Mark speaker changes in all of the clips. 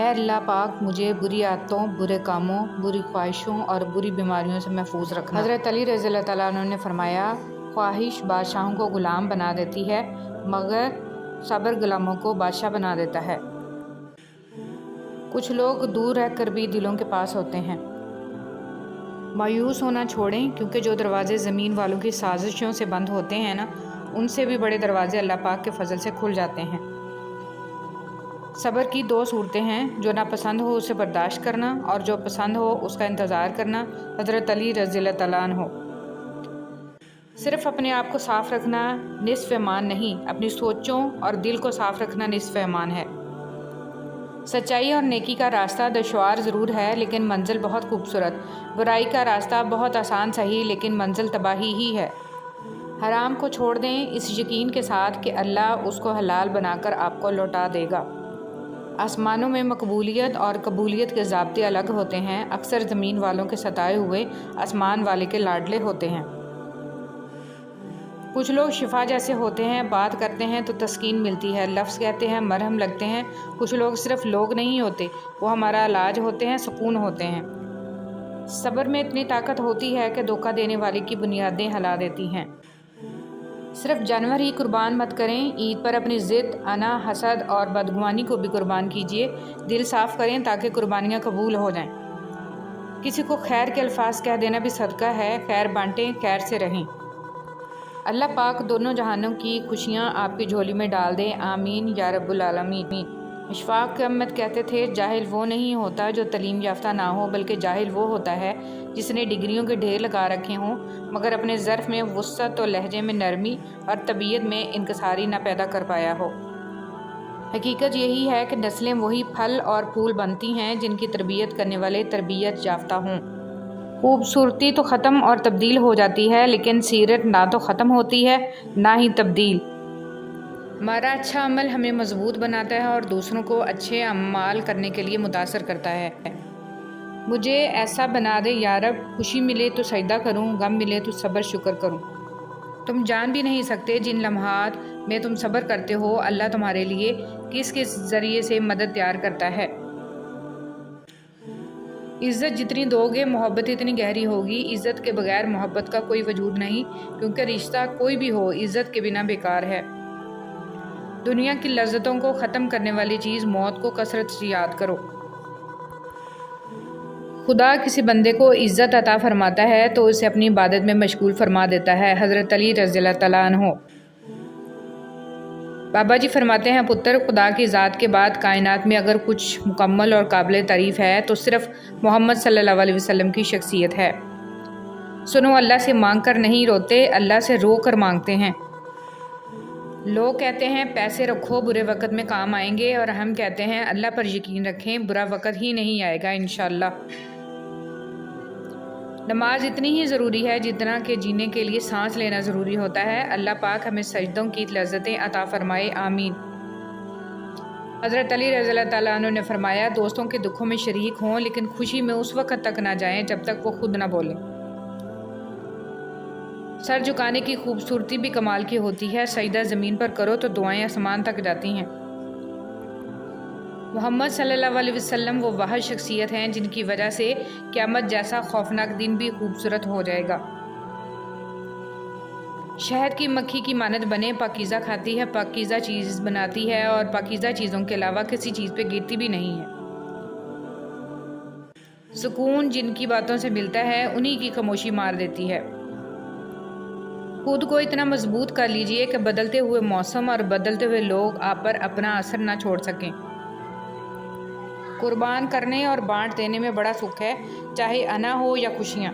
Speaker 1: اے اللہ پاک مجھے بری عادتوں، برے کاموں، بری خواہشوں اور بری بیماریوں سے محفوظ رکھنا۔ حضرت علی رضی اللہ تعالیٰ عنہ نے فرمایا، خواہش بادشاہوں کو غلام بنا دیتی ہے مگر صبر غلاموں کو بادشاہ بنا دیتا ہے۔ کچھ لوگ دور رہ کر بھی دلوں کے پاس ہوتے ہیں۔ مایوس ہونا چھوڑیں، کیونکہ جو دروازے زمین والوں کی سازشوں سے بند ہوتے ہیں نا، ان سے بھی بڑے دروازے اللہ پاک کے فضل سے کھل جاتے ہیں۔ صبر کی دو صورتیں ہیں، جو ناپسند ہو اسے برداشت کرنا اور جو پسند ہو اس کا انتظار کرنا۔ حضرت علی رضی اللہ تعالیٰ عنہ۔ صرف اپنے آپ کو صاف رکھنا نصف ایمان نہیں، اپنی سوچوں اور دل کو صاف رکھنا نصف ایمان ہے۔ سچائی اور نیکی کا راستہ دشوار ضرور ہے لیکن منزل بہت خوبصورت۔ برائی کا راستہ بہت آسان صحیح لیکن منزل تباہی ہی ہے۔ حرام کو چھوڑ دیں اس یقین کے ساتھ کہ اللہ اس کو حلال بنا کر آپ کو لوٹا دے گا۔ آسمانوں میں مقبولیت اور قبولیت کے ضابطے الگ ہوتے ہیں، اکثر زمین والوں کے ستائے ہوئے آسمان والے کے لاڈلے ہوتے ہیں۔ کچھ لوگ شفا جیسے ہوتے ہیں، بات کرتے ہیں تو تسکین ملتی ہے، لفظ کہتے ہیں مرہم لگتے ہیں۔ کچھ لوگ صرف لوگ نہیں ہوتے، وہ ہمارا علاج ہوتے ہیں، سکون ہوتے ہیں۔ صبر میں اتنی طاقت ہوتی ہے کہ دھوکہ دینے والے کی بنیادیں ہلا دیتی ہیں۔ صرف جانور ہی قربان مت کریں، عید پر اپنی ضد، انا، حسد اور بدگمانی کو بھی قربان کیجیے۔ دل صاف کریں تاکہ قربانیاں قبول ہو جائیں۔ کسی کو خیر کے الفاظ کہہ دینا بھی صدقہ ہے، خیر بانٹیں، خیر سے رہیں۔ اللہ پاک دونوں جہانوں کی خوشیاں آپ کی جھولی میں ڈال دے، آمین یا رب العالمین۔ اشفاق احمد کہتے تھے، جاہل وہ نہیں ہوتا جو تعلیم یافتہ نہ ہو، بلکہ جاہل وہ ہوتا ہے جس نے ڈگریوں کے ڈھیر لگا رکھے ہوں مگر اپنے ظرف میں وسعت و لہجے میں نرمی اور طبیعت میں انکساری نہ پیدا کر پایا ہو۔ حقیقت یہی ہے کہ نسلیں وہی پھل اور پھول بنتی ہیں جن کی تربیت کرنے والے تربیت یافتہ ہوں۔ خوبصورتی تو ختم اور تبدیل ہو جاتی ہے لیکن سیرت نہ تو ختم ہوتی ہے نہ ہی تبدیل۔ ہمارا اچھا عمل ہمیں مضبوط بناتا ہے اور دوسروں کو اچھے اعمال کرنے کے لیے متاثر کرتا ہے۔ مجھے ایسا بنا دے یا رب، خوشی ملے تو سجدہ کروں، غم ملے تو صبر شکر کروں۔ تم جان بھی نہیں سکتے جن لمحات میں تم صبر کرتے ہو اللہ تمہارے لیے کس کس ذریعے سے مدد تیار کرتا ہے۔ عزت جتنی دو گے محبت اتنی گہری ہوگی۔ عزت کے بغیر محبت کا کوئی وجود نہیں، کیونکہ رشتہ کوئی بھی ہو عزت کے بنا بیکار ہے۔ دنیا کی لذتوں کو ختم کرنے والی چیز موت کو کثرت سے یاد کرو۔ خدا کسی بندے کو عزت عطا فرماتا ہے تو اسے اپنی عبادت میں مشغول فرما دیتا ہے۔ حضرت علی رضی اللہ تعالیٰ عنہ۔ بابا جی فرماتے ہیں، پتر، خدا کی ذات کے بعد کائنات میں اگر کچھ مکمل اور قابل تعریف ہے تو صرف محمد صلی اللہ علیہ وسلم کی شخصیت ہے۔ سنو، اللہ سے مانگ کر نہیں روتے، اللہ سے رو کر مانگتے ہیں۔ لوگ کہتے ہیں پیسے رکھو برے وقت میں کام آئیں گے، اور ہم کہتے ہیں اللہ پر یقین رکھیں برا وقت ہی نہیں آئے گا انشاءاللہ۔ نماز اتنی ہی ضروری ہے جتنا کہ جینے کے لیے سانس لینا ضروری ہوتا ہے۔ اللہ پاک ہمیں سجدوں کی لذتیں عطا فرمائے، آمین۔ حضرت علی رضی اللہ تعالیٰ عنہ نے فرمایا، دوستوں کے دکھوں میں شریک ہوں لیکن خوشی میں اس وقت تک نہ جائیں جب تک وہ خود نہ بولیں۔ سر جھکانے کی خوبصورتی بھی کمال کی ہوتی ہے، سجدہ زمین پر کرو تو دعائیں آسمان تک جاتی ہیں۔ محمد صلی اللہ علیہ وسلم وہ واحد شخصیت ہیں جن کی وجہ سے قیامت جیسا خوفناک دن بھی خوبصورت ہو جائے گا۔ شہد کی مکھی کی مانند بنے، پاکیزہ کھاتی ہے، پاکیزہ چیز بناتی ہے اور پاکیزہ چیزوں کے علاوہ کسی چیز پہ گرتی بھی نہیں ہے۔ سکون جن کی باتوں سے ملتا ہے انہی کی خاموشی مار دیتی ہے۔ خود کو اتنا مضبوط کر لیجئے کہ بدلتے ہوئے موسم اور بدلتے ہوئے لوگ آپ پر اپنا اثر نہ چھوڑ سکیں۔ قربان کرنے اور بانٹ دینے میں بڑا سکھ ہے، چاہے انا ہو یا خوشیاں۔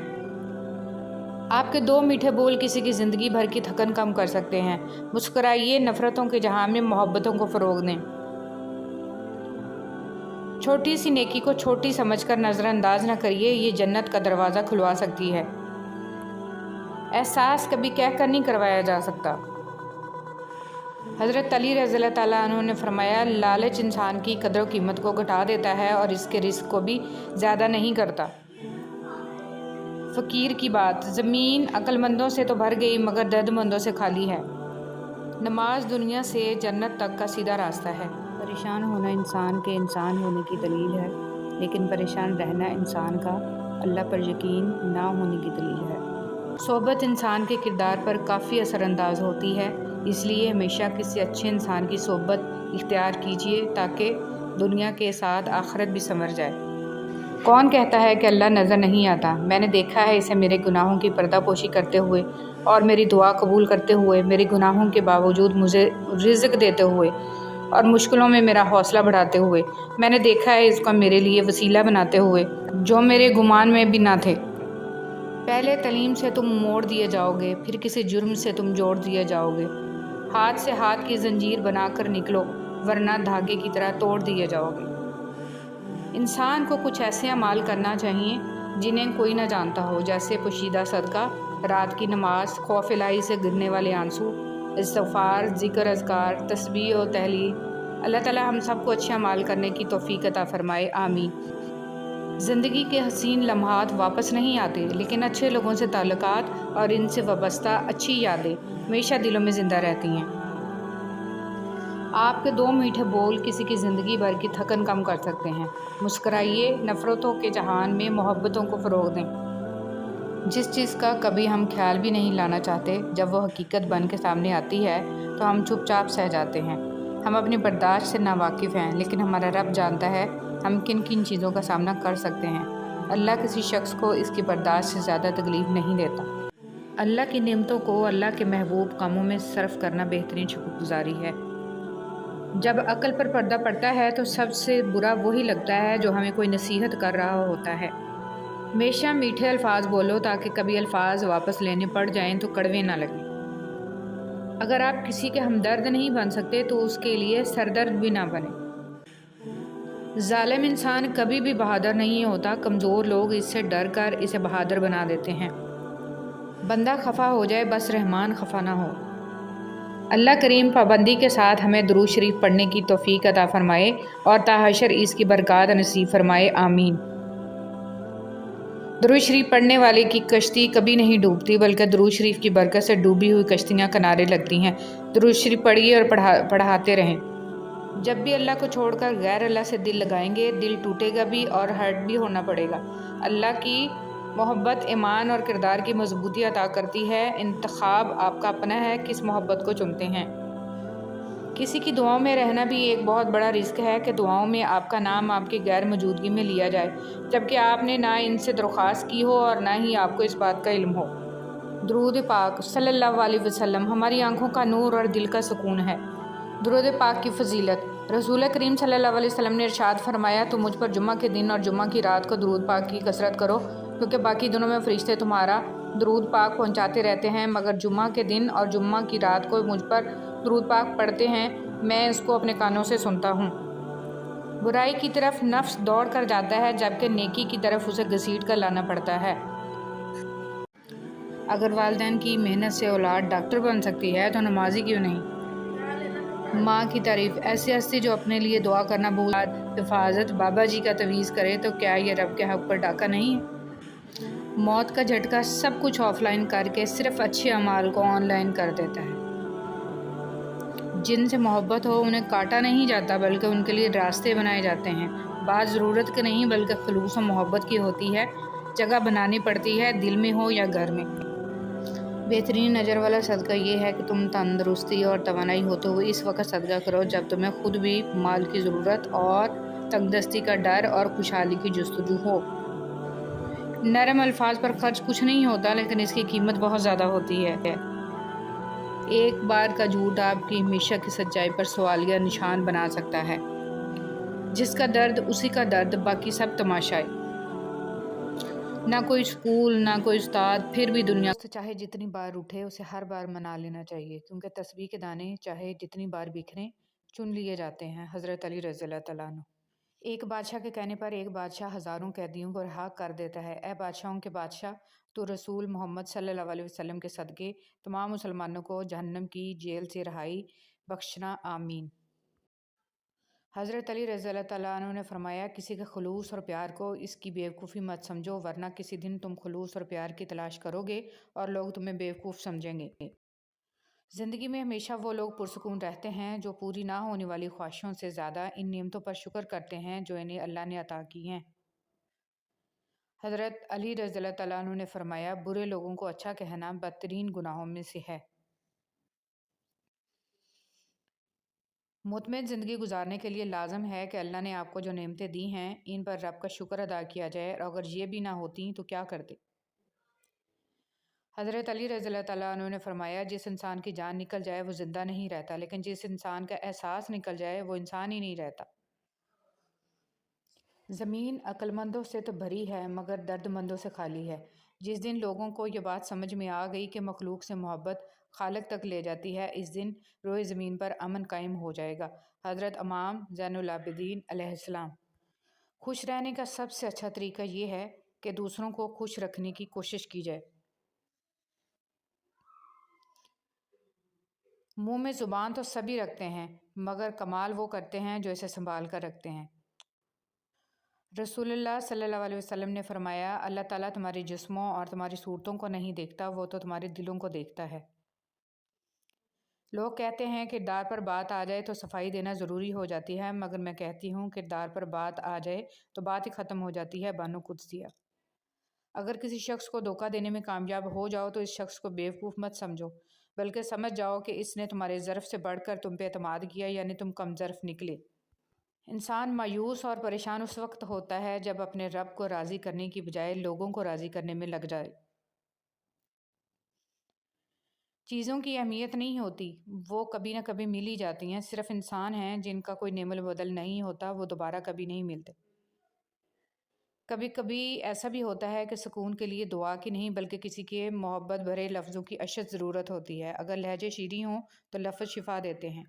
Speaker 1: آپ کے دو میٹھے بول کسی کی زندگی بھر کی تھکن کم کر سکتے ہیں۔ مسکرائیے، نفرتوں کے جہاں میں محبتوں کو فروغ دیں۔ چھوٹی سی نیکی کو چھوٹی سمجھ کر نظر انداز نہ کریے، یہ جنت کا دروازہ کھلوا سکتی ہے۔ احساس کبھی کہہ کر نہیں کروایا جا سکتا۔ حضرت علی رضی اللہ تعالیٰ عنہ نے فرمایا، لالچ انسان کی قدر و قیمت کو گھٹا دیتا ہے اور اس کے رزق کو بھی زیادہ نہیں کرتا۔ فقیر کی بات، زمین عقل مندوں سے تو بھر گئی مگر درد مندوں سے خالی ہے۔ نماز دنیا سے جنت تک کا سیدھا راستہ ہے۔ پریشان ہونا انسان کے انسان ہونے کی دلیل ہے، لیکن پریشان رہنا انسان کا اللہ پر یقین نہ ہونے کی دلیل ہے۔ صحبت انسان کے کردار پر کافی اثر انداز ہوتی ہے، اس لیے ہمیشہ کسی اچھے انسان کی صحبت اختیار کیجیے تاکہ دنیا کے ساتھ آخرت بھی سنور جائے۔ کون کہتا ہے کہ اللہ نظر نہیں آتا؟ میں نے دیکھا ہے اسے میرے گناہوں کی پردہ پوشی کرتے ہوئے اور میری دعا قبول کرتے ہوئے، میرے گناہوں کے باوجود مجھے رزق دیتے ہوئے اور مشکلوں میں میرا حوصلہ بڑھاتے ہوئے۔ میں نے دیکھا ہے اس کو میرے لیے وسیلہ بناتے ہوئے جو میرے گمان میں بھی نہ تھے۔ پہلے تعلیم سے تم موڑ دیے جاؤ گے، پھر کسی جرم سے تم جوڑ دیے جاؤ گے۔ ہاتھ سے ہاتھ کی زنجیر بنا کر نکلو، ورنہ دھاگے کی طرح توڑ دیے جاؤ گے۔ انسان کو کچھ ایسے اعمال کرنا چاہیے جنہیں کوئی نہ جانتا ہو، جیسے پوشیدہ صدقہ، رات کی نماز، خوف الہی سے گرنے والے آنسو، استغفار، ذکر اذکار، تسبیح و تحلیل۔ اللہ تعالی ہم سب کو اچھے اعمال کرنے کی توفیق عطا فرمائے، آمین۔ زندگی کے حسین لمحات واپس نہیں آتے، لیکن اچھے لوگوں سے تعلقات اور ان سے وابستہ اچھی یادیں ہمیشہ دلوں میں زندہ رہتی ہیں۔ آپ کے دو میٹھے بول کسی کی زندگی بھر کی تھکن کم کر سکتے ہیں۔ مسکرائیے، نفرتوں کے جہان میں محبتوں کو فروغ دیں۔ جس چیز کا کبھی ہم خیال بھی نہیں لانا چاہتے، جب وہ حقیقت بن کے سامنے آتی ہے تو ہم چپ چاپ سہ جاتے ہیں۔ ہم اپنی برداشت سے ناواقف ہیں، لیکن ہمارا رب جانتا ہے ہم کن کن چیزوں کا سامنا کر سکتے ہیں۔ اللہ کسی شخص کو اس کی برداشت سے زیادہ تکلیف نہیں دیتا۔ اللہ کی نعمتوں کو اللہ کے محبوب کاموں میں صرف کرنا بہترین شکر گزاری ہے۔ جب عقل پر پردہ پڑتا ہے تو سب سے برا وہی لگتا ہے جو ہمیں کوئی نصیحت کر رہا ہوتا ہے۔ ہمیشہ میٹھے الفاظ بولو تاکہ کبھی الفاظ واپس لینے پڑ جائیں تو کڑوے نہ لگیں۔ اگر آپ کسی کے ہمدرد نہیں بن سکتے تو اس کے لیے سردرد بھی نہ بنیں۔ ظالم انسان کبھی بھی بہادر نہیں ہوتا، کمزور لوگ اس سے ڈر کر اسے بہادر بنا دیتے ہیں۔ بندہ خفا ہو جائے بس رحمان خفا نہ ہو۔ اللہ کریم پابندی کے ساتھ ہمیں درود شریف پڑھنے کی توفیق عطا فرمائے اور تا حشر اس کی برکات نصیب فرمائے، آمین۔ درود شریف پڑھنے والے کی کشتی کبھی نہیں ڈوبتی، بلکہ درود شریف کی برکت سے ڈوبی ہوئی کشتیاں کنارے لگتی ہیں۔ درود شریف پڑھیے اور پڑھاتے رہیں۔ جب بھی اللہ کو چھوڑ کر غیر اللہ سے دل لگائیں گے، دل ٹوٹے گا بھی اور ہرٹ بھی ہونا پڑے گا۔ اللہ کی محبت ایمان اور کردار کی مضبوطی عطا کرتی ہے۔ انتخاب آپ کا اپنا ہے، کس محبت کو چنتے ہیں۔ کسی کی دعاؤں میں رہنا بھی ایک بہت بڑا رزق ہے کہ دعاؤں میں آپ کا نام آپ کی غیر موجودگی میں لیا جائے، جبکہ آپ نے نہ ان سے درخواست کی ہو اور نہ ہی آپ کو اس بات کا علم ہو۔ درود پاک صلی اللہ علیہ وسلم ہماری آنکھوں کا نور اور دل کا سکون ہے۔ درود پاک کی فضیلت۔ رسول کریم صلی اللہ علیہ وسلم نے ارشاد فرمایا، تم مجھ پر جمعہ کے دن اور جمعہ کی رات کو درود پاک کی کثرت کرو، کیونکہ باقی دنوں میں فرشتے تمہارا درود پاک پہنچاتے رہتے ہیں، مگر جمعہ کے دن اور جمعہ کی رات کو مجھ پر درود پاک پڑھتے ہیں، میں اس کو اپنے کانوں سے سنتا ہوں۔ برائی کی طرف نفس دوڑ کر جاتا ہے، جبکہ نیکی کی طرف اسے گھسیٹ کر لانا پڑتا ہے۔ اگر والدین کی محنت سے اولاد ڈاکٹر بن سکتی ہے تو نمازی کیوں نہیں؟ ماں کی تعریف۔ ایسی ہستی جو اپنے لیے دعا کرنا بھول جائے، حفاظت بابا جی کا تعویذ کرے تو کیا یہ رب کے حق پر ڈاکہ نہیں ہے؟ موت کا جھٹکا سب کچھ آف لائن کر کے صرف اچھے اعمال کو آن لائن کر دیتا ہے۔ جن سے محبت ہو انہیں کاٹا نہیں جاتا، بلکہ ان کے لیے راستے بنائے جاتے ہیں۔ بات ضرورت کی نہیں بلکہ خلوص و محبت کی ہوتی ہے۔ جگہ بنانی پڑتی ہے، دل میں ہو یا گھر میں۔ بہترین اجر والا صدقہ یہ ہے کہ تم تندرستی اور توانائی ہوتے ہوئے اس وقت صدقہ کرو جب تمہیں خود بھی مال کی ضرورت اور تنگ دستی کا ڈر اور خوشحالی کی جستجو ہو۔ نرم الفاظ پر خرچ کچھ نہیں ہوتا، لیکن اس کی قیمت بہت زیادہ ہوتی ہے۔ ایک بار کا جھوٹ آپ کی ہمیشہ کی سچائی پر سوالیہ نشان بنا سکتا ہے۔ جس کا درد اسی کا درد، باقی سب تماشائی۔ نہ کوئی سکول، نہ کوئی استاد، پھر بھی دنیا سے چاہے جتنی بار اٹھے اسے ہر بار منا لینا چاہیے، کیونکہ تسبیح کے دانے چاہے جتنی بار بکھریں چن لیے جاتے ہیں۔ حضرت علی رضی اللہ تعالیٰ عنہ۔ ایک بادشاہ کے کہنے پر ایک بادشاہ ہزاروں قیدیوں کو رہا کر دیتا ہے۔ اے بادشاہوں کے بادشاہ، تو رسول محمد صلی اللہ علیہ وسلم کے صدقے تمام مسلمانوں کو جہنم کی جیل سے رہائی بخشنا، آمین۔ حضرت علی رضی اللہ تعالیٰ عنہ نے فرمایا، کسی کے خلوص اور پیار کو اس کی بیوقوفی مت سمجھو، ورنہ کسی دن تم خلوص اور پیار کی تلاش کرو گے اور لوگ تمہیں بیوقوف سمجھیں گے۔ زندگی میں ہمیشہ وہ لوگ پرسکون رہتے ہیں جو پوری نہ ہونے والی خواہشوں سے زیادہ ان نعمتوں پر شکر کرتے ہیں جو انہیں اللہ نے عطا کی ہیں۔ حضرت علی رضی اللہ تعالیٰ عنہ نے فرمایا، برے لوگوں کو اچھا کہنا بدترین گناہوں میں سے ہے۔ مطمئن زندگی گزارنے کے لیے لازم ہے کہ اللہ نے آپ کو جو نعمتیں دی ہیں ان پر رب کا شکر ادا کیا جائے، اور اگر یہ بھی نہ ہوتی تو کیا کرتے؟ حضرت علی رضی اللہ تعالیٰ عنہ نے فرمایا، جس انسان کی جان نکل جائے وہ زندہ نہیں رہتا، لیکن جس انسان کا احساس نکل جائے وہ انسان ہی نہیں رہتا۔ زمین عقل مندوں سے تو بھری ہے مگر درد مندوں سے خالی ہے۔ جس دن لوگوں کو یہ بات سمجھ میں آ گئی کہ مخلوق سے محبت خالق تک لے جاتی ہے، اس دن روئے زمین پر امن قائم ہو جائے گا۔ حضرت امام زین العابدین علیہ السلام۔ خوش رہنے کا سب سے اچھا طریقہ یہ ہے کہ دوسروں کو خوش رکھنے کی کوشش کی جائے۔ منہ میں زبان تو سبھی رکھتے ہیں مگر کمال وہ کرتے ہیں جو اسے سنبھال کر رکھتے ہیں۔ رسول اللہ صلی اللہ علیہ وسلم نے فرمایا، اللہ تعالیٰ تمہارے جسموں اور تمہاری صورتوں کو نہیں دیکھتا، وہ تو تمہارے دلوں کو دیکھتا ہے۔ لوگ کہتے ہیں کردار پر بات آ جائے تو صفائی دینا ضروری ہو جاتی ہے، مگر میں کہتی ہوں کردار پر بات آ جائے تو بات ہی ختم ہو جاتی ہے۔ بانو قدسیہ۔ اگر کسی شخص کو دھوکہ دینے میں کامیاب ہو جاؤ تو اس شخص کو بیوقوف مت سمجھو، بلکہ سمجھ جاؤ کہ اس نے تمہارے ظرف سے بڑھ کر تم پہ اعتماد کیا، یعنی تم کم ظرف نکلے۔ انسان مایوس اور پریشان اس وقت ہوتا ہے جب اپنے رب کو راضی کرنے کی بجائے لوگوں کو راضی کرنے میں لگ جائے۔ چیزوں کی اہمیت نہیں ہوتی، وہ کبھی نہ کبھی مل ہی جاتی ہیں۔ صرف انسان ہیں جن کا کوئی نعم البدل نہیں ہوتا، وہ دوبارہ کبھی نہیں ملتے۔ کبھی کبھی ایسا بھی ہوتا ہے کہ سکون کے لیے دعا کی نہیں بلکہ کسی کے محبت بھرے لفظوں کی اشد ضرورت ہوتی ہے۔ اگر لہجے شیریں ہوں تو لفظ شفا دیتے ہیں۔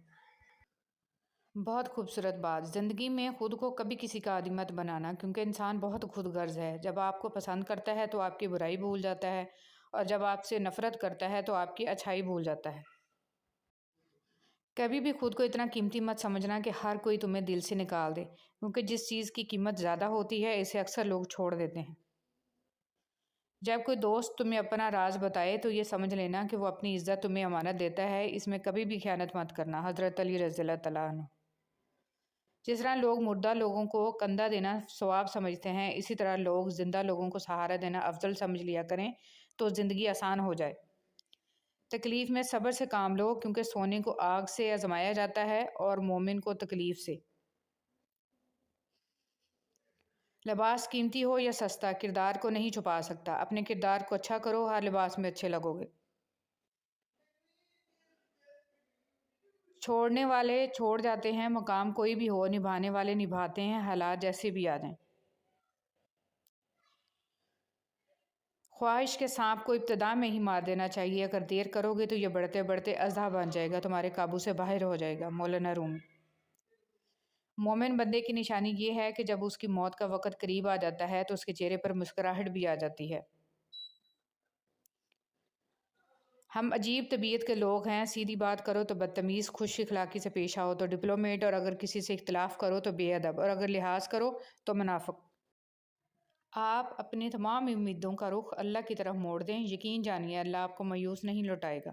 Speaker 1: بہت خوبصورت بات۔ زندگی میں خود کو کبھی کسی کا عادی مت بنانا، کیونکہ انسان بہت خود غرض ہے۔ جب آپ کو پسند کرتا ہے تو آپ کی برائی بھول جاتا ہے، اور جب آپ سے نفرت کرتا ہے تو آپ کی اچھائی بھول جاتا ہے۔ کبھی بھی خود کو اتنا قیمتی مت سمجھنا کہ ہر کوئی تمہیں دل سے نکال دے، کیونکہ جس چیز کی قیمت زیادہ ہوتی ہے اسے اکثر لوگ چھوڑ دیتے ہیں۔ جب کوئی دوست تمہیں اپنا راز بتائے تو یہ سمجھ لینا کہ وہ اپنی عزت تمہیں امانت دیتا ہے، اس میں کبھی بھی خیانت مت کرنا۔ حضرت علی رضی اللہ تعالیٰ عنہ۔ جس طرح لوگ مردہ لوگوں کو کندھا دینا ثواب سمجھتے ہیں، اسی طرح لوگ زندہ لوگوں کو سہارا دینا افضل سمجھ لیا کریں تو زندگی آسان ہو جائے۔ تکلیف میں صبر سے کام لو، کیونکہ سونے کو آگ سے آزمایا جاتا ہے اور مومن کو تکلیف سے۔ لباس قیمتی ہو یا سستا کردار کو نہیں چھپا سکتا۔ اپنے کردار کو اچھا کرو، ہر لباس میں اچھے لگو گے۔ چھوڑنے والے چھوڑ جاتے ہیں، مقام کوئی بھی ہو، نبھانے والے نبھاتے ہیں، حالات جیسے بھی آ جائیں۔ خواہش کے سانپ کو ابتدا میں ہی مار دینا چاہیے، اگر دیر کرو گے تو یہ بڑھتے بڑھتے اژدہا بن جائے گا، تمہارے قابو سے باہر ہو جائے گا۔ مولانا رومی۔ مومن بندے کی نشانی یہ ہے کہ جب اس کی موت کا وقت قریب آ جاتا ہے تو اس کے چہرے پر مسکراہٹ بھی آ جاتی ہے۔ ہم عجیب طبیعت کے لوگ ہیں، سیدھی بات کرو تو بدتمیز، خوش اخلاقی سے پیش آؤ تو ڈپلومیٹ، اور اگر کسی سے اختلاف کرو تو بے ادب، اور اگر لحاظ کرو تو منافق۔ آپ اپنی تمام امیدوں کا رخ اللہ کی طرف موڑ دیں، یقین جانیے اللہ آپ کو مایوس نہیں لوٹائے گا۔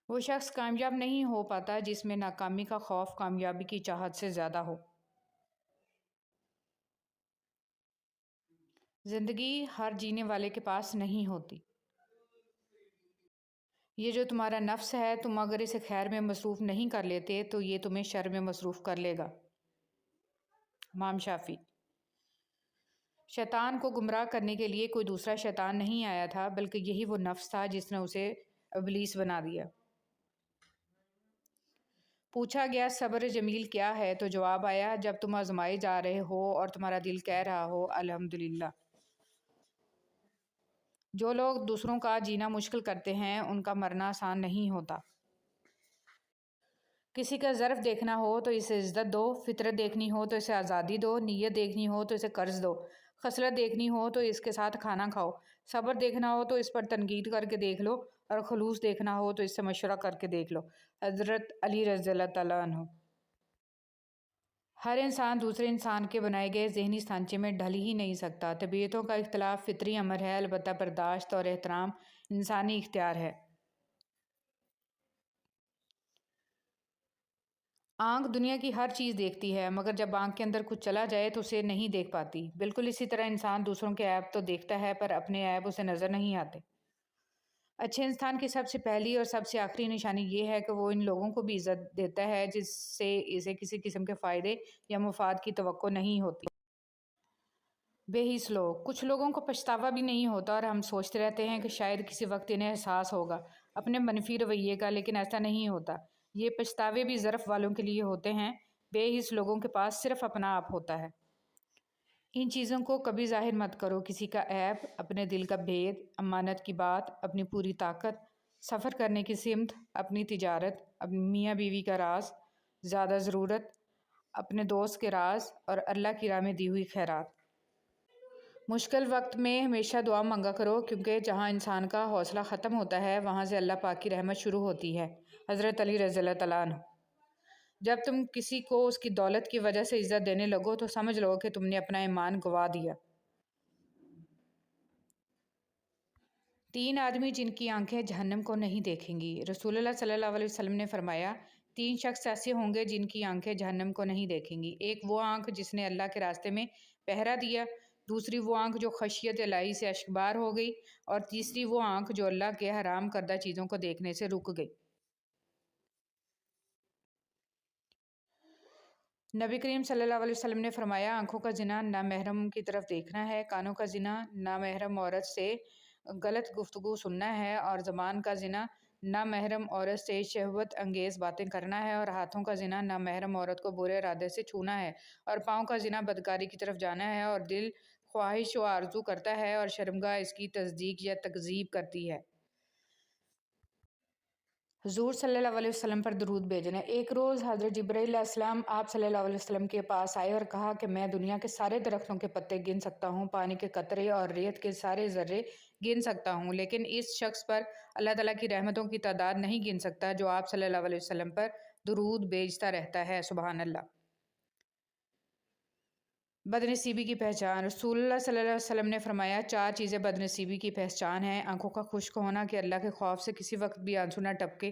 Speaker 1: وہ شخص کامیاب نہیں ہو پاتا جس میں ناکامی کا خوف کامیابی کی چاہت سے زیادہ ہو۔ زندگی ہر جینے والے کے پاس نہیں ہوتی۔ یہ جو تمہارا نفس ہے، تم اگر اسے خیر میں مصروف نہیں کر لیتے تو یہ تمہیں شر میں مصروف کر لے گا۔ امام شافعی۔ شیطان کو گمراہ کرنے کے لیے کوئی دوسرا شیطان نہیں آیا تھا، بلکہ یہی وہ نفس تھا جس نے اسے ابلیس بنا دیا۔ پوچھا گیا صبر جمیل کیا ہے تو جواب آیا، جب تم آزمائے جا رہے ہو اور تمہارا دل کہہ رہا ہو الحمدللہ۔ جو لوگ دوسروں کا جینا مشکل کرتے ہیں ان کا مرنا آسان نہیں ہوتا۔ کسی کا ظرف دیکھنا ہو تو اسے عزت دو، فطرت دیکھنی ہو تو اسے آزادی دو، نیت دیکھنی ہو تو اسے قرض دو، خصلت دیکھنی ہو تو اس کے ساتھ کھانا کھاؤ، صبر دیکھنا ہو تو اس پر تنقید کر کے دیکھ لو، اور خلوص دیکھنا ہو تو اس سے مشورہ کر کے دیکھ لو۔ حضرت علی رضی اللہ تعالیٰ عنہ۔ ہر انسان دوسرے انسان کے بنائے گئے ذہنی سانچے میں ڈھل ہی نہیں سکتا۔ طبیعتوں کا اختلاف فطری امر ہے، البتہ برداشت اور احترام انسانی اختیار ہے۔ آنکھ دنیا کی ہر چیز دیکھتی ہے، مگر جب آنکھ کے اندر کچھ چلا جائے تو اسے نہیں دیکھ پاتی۔ بالکل اسی طرح انسان دوسروں کے عیب تو دیکھتا ہے پر اپنے عیب اسے نظر نہیں آتے۔ اچھے انسان کی سب سے پہلی اور سب سے آخری نشانی یہ ہے کہ وہ ان لوگوں کو بھی عزت دیتا ہے جس سے اسے کسی قسم کے فائدے یا مفاد کی توقع نہیں ہوتی۔ بے حس لوگ، کچھ لوگوں کو پچھتاوا بھی نہیں ہوتا اور ہم سوچتے رہتے ہیں کہ شاید کسی وقت انہیں احساس ہوگا اپنے منفی رویے کا، لیکن ایسا نہیں ہوتا۔ یہ پچھتاوے بھی ظرف والوں کے لیے ہوتے ہیں۔ بے حس لوگوں کے پاس صرف اپنا آپ ہوتا ہے۔ ان چیزوں کو کبھی ظاہر مت کرو، کسی کا عیب، اپنے دل کا بھید، امانت کی بات، اپنی پوری طاقت، سفر کرنے کی سمت، اپنی تجارت، اپنی میاں بیوی کا راز، زیادہ ضرورت، اپنے دوست کے راز اور اللہ کی راہ میں دی ہوئی خیرات۔ مشکل وقت میں ہمیشہ دعا مانگا کرو، کیونکہ جہاں انسان کا حوصلہ ختم ہوتا ہے وہاں سے اللہ پاک کی رحمت شروع ہوتی ہے۔ حضرت علی رضی اللہ تعالیٰ عنہ۔ جب تم کسی کو اس کی دولت کی وجہ سے عزت دینے لگو تو سمجھ لو کہ تم نے اپنا ایمان گنوا دیا۔ 3 آدمی جن کی آنکھیں جہنم کو نہیں دیکھیں گی۔ رسول اللہ صلی اللہ علیہ وسلم نے فرمایا 3 شخص ایسے ہوں گے جن کی آنکھیں جہنم کو نہیں دیکھیں گی۔ ایک وہ آنکھ جس نے اللہ کے راستے میں پہرا دیا، دوسری وہ آنکھ جو خشیت الہی سے اشکبار ہو گئی، اور تیسری وہ آنکھ جو اللہ کے حرام کردہ چیزوں کو دیکھنے سے رک گئی۔ نبی کریم صلی اللہ علیہ وسلم نے فرمایا آنکھوں کا زنا نامحرم کی طرف دیکھنا ہے، کانوں کا زنا نامحرم عورت سے غلط گفتگو سننا ہے، اور زبان کا زنا نامحرم عورت سے شہوت انگیز باتیں کرنا ہے، اور ہاتھوں کا زنا نامحرم عورت کو برے ارادے سے چھونا ہے، اور پاؤں کا زنا بدکاری کی طرف جانا ہے، اور دل خواہش و آرزو کرتا ہے اور شرمگاہ اس کی تصدیق یا تکذیب کرتی ہے۔ حضور صلی اللہ علیہ وسلم پر درود بھیجنا۔ ایک روز حضرت جبرائیل علیہ السلام آپ صلی اللہ علیہ وسلم کے پاس آئے اور کہا کہ میں دنیا کے سارے درختوں کے پتے گن سکتا ہوں، پانی کے قطرے اور ریت کے سارے ذرے گن سکتا ہوں، لیکن اس شخص پر اللہ تعالیٰ کی رحمتوں کی تعداد نہیں گن سکتا جو آپ صلی اللہ علیہ وسلم پر درود بھیجتا رہتا ہے۔ سبحان اللہ۔ بدنصیبی کی پہچان۔ رسول اللہ صلی اللہ علیہ وسلم نے فرمایا 4 چیزیں بدنصیبی کی پہچان ہیں: آنکھوں کا خشک ہونا کہ اللہ کے خوف سے کسی وقت بھی آنسو نہ ٹپکے،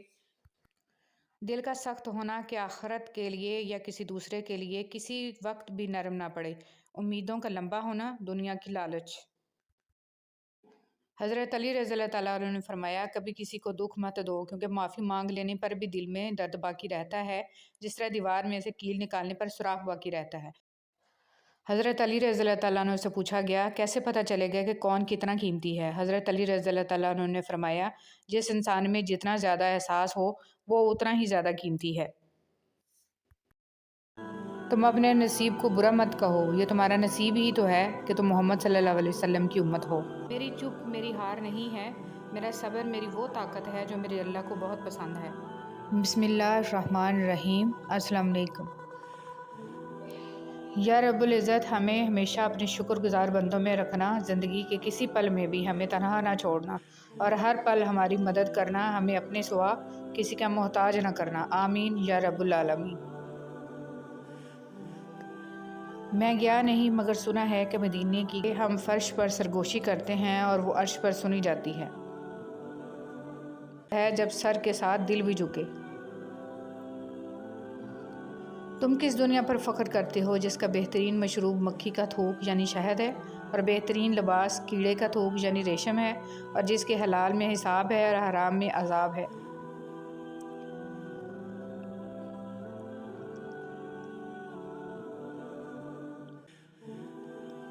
Speaker 1: دل کا سخت ہونا کہ آخرت کے لیے یا کسی دوسرے کے لیے کسی وقت بھی نرم نہ پڑے، امیدوں کا لمبا ہونا، دنیا کی لالچ۔ حضرت علی رضی اللہ تعالیٰ عنہ نے فرمایا کبھی کسی کو دکھ مت دو، کیونکہ معافی مانگ لینے پر بھی دل میں درد باقی رہتا ہے، جس طرح دیوار میں سے کیل نکالنے پر سوراخ باقی رہتا ہے۔ حضرت علی رضی اللہ تعالیٰ عنہ سے پوچھا گیا کیسے پتہ چلے گا کہ کون کتنا قیمتی ہے؟ حضرت علی رضی اللہ تعالیٰ عنہ نے فرمایا جس انسان میں جتنا زیادہ احساس ہو وہ اتنا ہی زیادہ قیمتی ہے۔ تم اپنے نصیب کو برا مت کہو، یہ تمہارا نصیب ہی تو ہے کہ تم محمد صلی اللہ علیہ وسلم کی امت ہو۔ میری چپ میری ہار نہیں ہے، میرا صبر میری وہ طاقت ہے جو میرے اللہ کو بہت پسند ہے۔ بسم اللہ الرحمن الرحیم۔ السلام علیکم۔ یا رب العزت ہمیں ہمیشہ اپنے شکر گزار بندوں میں رکھنا، زندگی کے کسی پل میں بھی ہمیں تنہا نہ چھوڑنا، اور ہر پل ہماری مدد کرنا، ہمیں اپنے سوا کسی کا محتاج نہ کرنا، آمین یا رب العالمین۔ میں گیا نہیں مگر سنا ہے کہ مدینے کی ہم فرش پر سرگوشی کرتے ہیں اور وہ عرش پر سنی جاتی ہے جب سر کے ساتھ دل بھی جھکے۔ تم کس دنیا پر فخر کرتے ہو جس کا بہترین مشروب مکھی کا تھوک یعنی شہد ہے، اور بہترین لباس کیڑے کا تھوک یعنی ریشم ہے، اور جس کے حلال میں حساب ہے اور حرام میں عذاب ہے۔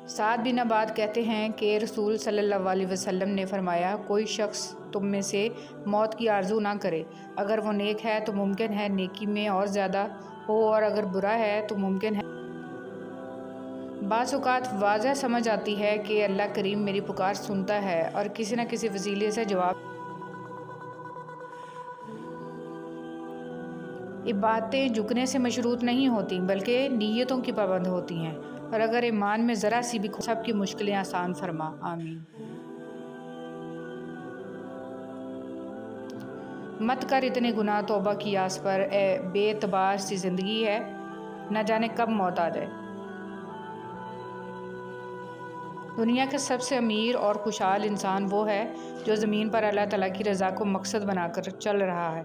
Speaker 1: سعد بن عباد کہتے ہیں کہ رسول صلی اللہ علیہ وسلم نے فرمایا کوئی شخص تم میں سے موت کی آرزو نہ کرے، اگر وہ نیک ہے تو ممکن ہے نیکی میں اور زیادہ ہو، اور اگر برا ہے تو ممکن ہے۔ بعض اوقات واضح سمجھ آتی ہے کہ اللہ کریم میری پکار سنتا ہے اور کسی نہ کسی وسیلے سے جواب۔ عبادتیں جھکنے سے مشروط نہیں ہوتی بلکہ نیتوں کی پابند ہوتی ہیں، اور اگر ایمان میں ذرا سی بھی سب کی مشکلیں آسان فرما، آمین۔ مت کر اتنے گناہ توبہ کی آس پر، اے بے اعتبار سی زندگی ہے، نہ جانے کب موت آ جائے۔ دنیا کا سب سے امیر اور خوشحال انسان وہ ہے جو زمین پر اللہ تعالیٰ کی رضا کو مقصد بنا کر چل رہا ہے۔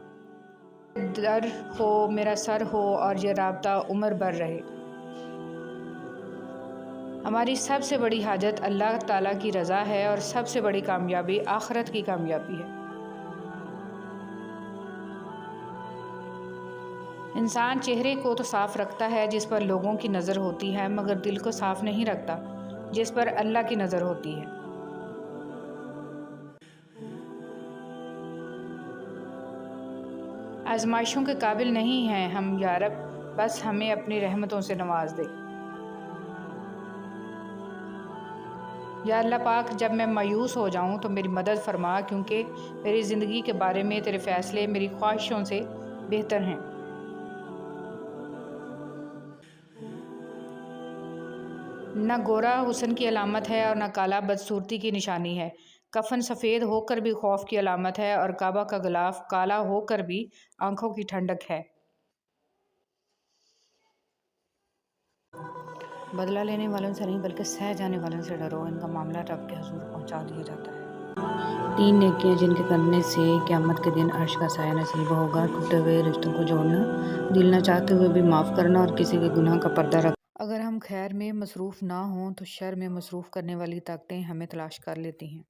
Speaker 1: در ہو میرا سر ہو اور یہ رابطہ عمر بھر رہے۔ ہماری سب سے بڑی حاجت اللہ تعالیٰ کی رضا ہے اور سب سے بڑی کامیابی آخرت کی کامیابی ہے۔ انسان چہرے کو تو صاف رکھتا ہے جس پر لوگوں کی نظر ہوتی ہے، مگر دل کو صاف نہیں رکھتا جس پر اللہ کی نظر ہوتی ہے۔ آزمائشوں کے قابل نہیں ہیں ہم یا رب، بس ہمیں اپنی رحمتوں سے نواز دے۔ یا اللہ پاک، جب میں مایوس ہو جاؤں تو میری مدد فرما، کیونکہ میری زندگی کے بارے میں تیرے فیصلے میری خواہشوں سے بہتر ہیں۔ نہ گورا حسن کی علامت ہے اور نہ کالا بدصورتی کی نشانی ہے۔ کفن سفید ہو کر بھی خوف کی علامت ہے اور کعبہ کا غلاف کالا ہو کر بھی آنکھوں کی ٹھنڈک ہے۔ بدلہ لینے والوں سے نہیں بلکہ سہ جانے والوں سے ڈرو، ان کا معاملہ رب کے حضور پہنچا دیا جاتا ہے۔ 3 نیکیاں جن کے کرنے سے قیامت کے دن عرش کا سایہ نصیب ہوگا: ٹوٹے ہوئے رشتوں کو جوڑنا، دل نہ چاہتے ہوئے بھی معاف کرنا اور کسی کے گناہ کا پردہ رکھنا۔ اگر ہم خیر میں مصروف نہ ہوں تو شر میں مصروف کرنے والی طاقتیں ہمیں تلاش کر لیتی ہیں۔